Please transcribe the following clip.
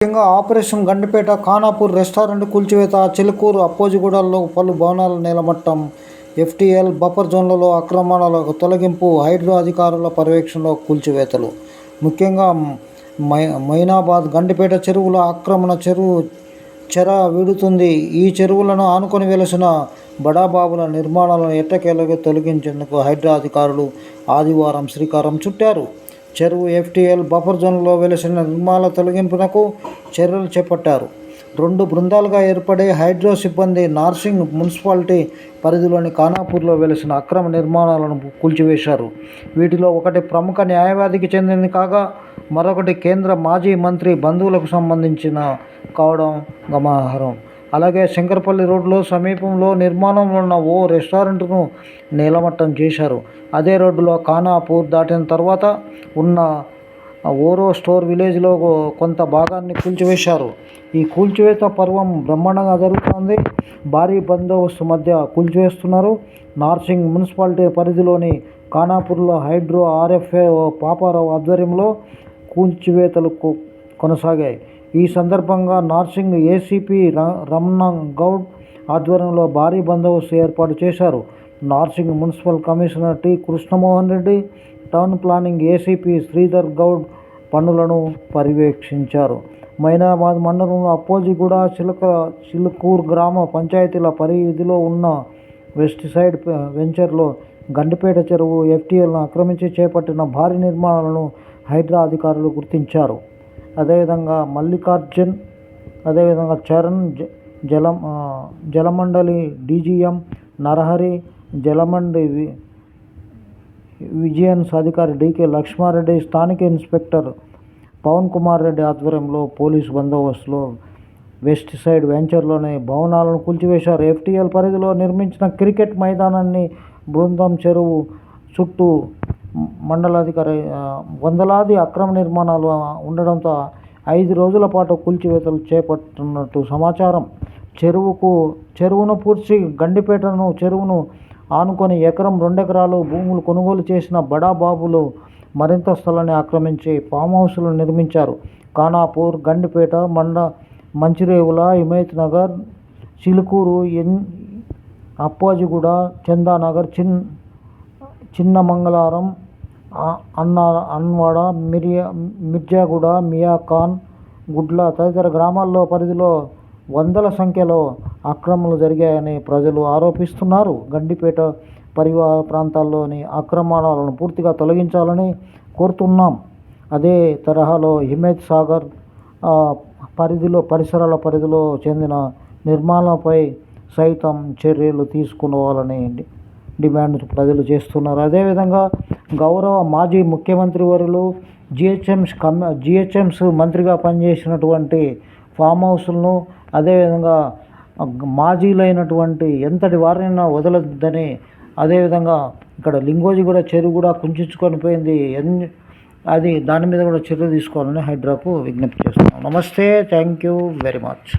ముఖ్యంగా operation Gandipet, Khanapur restaurant కూల్చివేత, చిలుకూరు, అప్పోజిగూడల్లో పలు భవనాల నేలమట్టం, ఎఫ్టీఎల్ బఫర్ జోన్లలో ఆక్రమణల తొలగింపు, హైడ్రో అధికారుల పర్యవేక్షణలో కూల్చివేతలు. ముఖ్యంగా మొయినాబాద్ గండిపేట చెరువుల ఆక్రమణ చెర వీడుతుంది. ఈ చెరువులను ఆనుకొని వెలసిన బడాబాబుల నిర్మాణాలను ఎట్టకేలకు తొలగించేందుకు హైడ్రా అధికారులు ఆదివారం శ్రీకారం చుట్టారు. చెరువు ఎఫ్టీఎల్ బఫర్ జోన్లో వెలసిన నిర్మాణాల తొలగింపునకు చర్యలు చేపట్టారు. 2 బృందాలుగా ఏర్పడే హైడ్రో సిబ్బంది నార్సింగ్ మున్సిపాలిటీ పరిధిలోని ఖానాపూర్లో వెలసిన అక్రమ నిర్మాణాలను కూల్చివేశారు. వీటిలో ఒకటి ప్రముఖ న్యాయవాదికి చెందింది కాగా, మరొకటి కేంద్ర మాజీ మంత్రి బంధువులకు సంబంధించిన కావడం గమనార్హం. అలాగే శంకరపల్లి రోడ్లో సమీపంలో నిర్మాణంలో ఉన్న ఓ రెస్టారెంట్ను నేలమట్టం చేశారు. అదే రోడ్డులో ఖానాపూర్ దాటిన తర్వాత ఉన్న ఓరో స్టోర్ విలేజ్లో కొంత భాగాన్ని కూల్చివేశారు. ఈ కూల్చివేత పర్వం బ్రహ్మాండంగా జరుగుతోంది. భారీ బందోబస్తు మధ్య కూల్చివేస్తున్నారు. నార్సింగ్ మున్సిపాలిటీ పరిధిలోని ఖానాపూర్లో హైడ్రో ఆర్ఎఫ్ఏ పాపారావు ఆధ్వర్యంలో కూల్చివేతలు కొనసాగాయి. ఈ సందర్భంగా నార్సింగ్ ఏసీపీ రమణగౌడ్ ఆధ్వర్యంలో భారీ బందోబస్తు ఏర్పాటు చేశారు. Narsing municipal commissioner T. Krishnamohan Reddy, town planning ACP Sridhar Goud పనులను పర్యవేక్షించారు. మొయినాబాద్ మండలంలో అప్పోజిగూడ, చిలుకూరు గ్రామ పంచాయతీల పరిధిలో ఉన్న వెస్ట్ సైడ్ వెంచర్లో గండిపేట చెరువు ఎఫ్టీఎల్ను ఆక్రమించి చేపట్టిన భారీ నిర్మాణాలను హైడ్రా అధికారులు గుర్తించారు. అదేవిధంగా మల్లికార్జున్, అదేవిధంగా చరణ్, జలమండలి డీజీఎం నరహరి, జలమండి విజిలెన్స్ అధికారి డీకే లక్ష్మారెడ్డి, స్థానిక ఇన్స్పెక్టర్ పవన్ కుమార్ రెడ్డి ఆధ్వర్యంలో పోలీసు బందోబస్తులో వెస్ట్ సైడ్ వెంచర్లోని భవనాలను కూల్చివేశారు. ఎఫ్టీఎల్ పరిధిలో నిర్మించిన క్రికెట్ మైదానాన్ని బృందం చెరువు చుట్టూ మండలాధికారి వందలాది అక్రమ నిర్మాణాలు ఉండడంతో 5 రోజుల పాటు కూల్చివేతలు చేపట్టున్నట్టు సమాచారం. చెరువును పూడ్చి చెరువును ఆనుకొని ఎకరం 2 ఎకరాలు భూములు కొనుగోలు చేసిన బడాబాబులు మరింత స్థలాన్ని ఆక్రమించి ఫామ్ హౌస్లు నిర్మించారు. ఖానాపూర్, గండిపేట, మంచిరేవుల, హిమాయత్ నగర్, చిలుకూరు, అప్పాజిగూడ, చందానగర్, చిన్నమంగళారం, అన్వాడ, మిర్జాగూడ, మియాఖాన్, గుడ్ల తదితర గ్రామాల్లో పరిధిలో వందల సంఖ్యలో అక్రమాలు జరిగాయని ప్రజలు ఆరోపిస్తున్నారు. గండిపేట పరివాహ ప్రాంతాల్లోని ఆక్రమణలను పూర్తిగా తొలగించాలని కోరుతున్నాం. అదే తరహాలో హిమాయత్ సాగర్ పరిసరాల పరిధిలో చెందిన నిర్మాణాలపై సైతం చర్యలు తీసుకోవాలని డిమాండ్ ప్రజలు చేస్తున్నారు. అదేవిధంగా గౌరవ మాజీ ముఖ్యమంత్రి వర్యులు జిహెచ్ఎంస్ మంత్రిగా పనిచేసినటువంటి ఫామ్ హౌస్లను, అదేవిధంగా మాజీలైనటువంటి ఎంతటి వారినైనా వదలొద్దని, అదేవిధంగా ఇక్కడ లింగోజీ కూడా చెరువు కూడా కుంచుకొని పోయింది. దాని మీద కూడా చర్య తీసుకోవాలని హైడ్రాకు విజ్ఞప్తి చేస్తున్నాం. నమస్తే, థ్యాంక్ యూ వెరీ మచ్.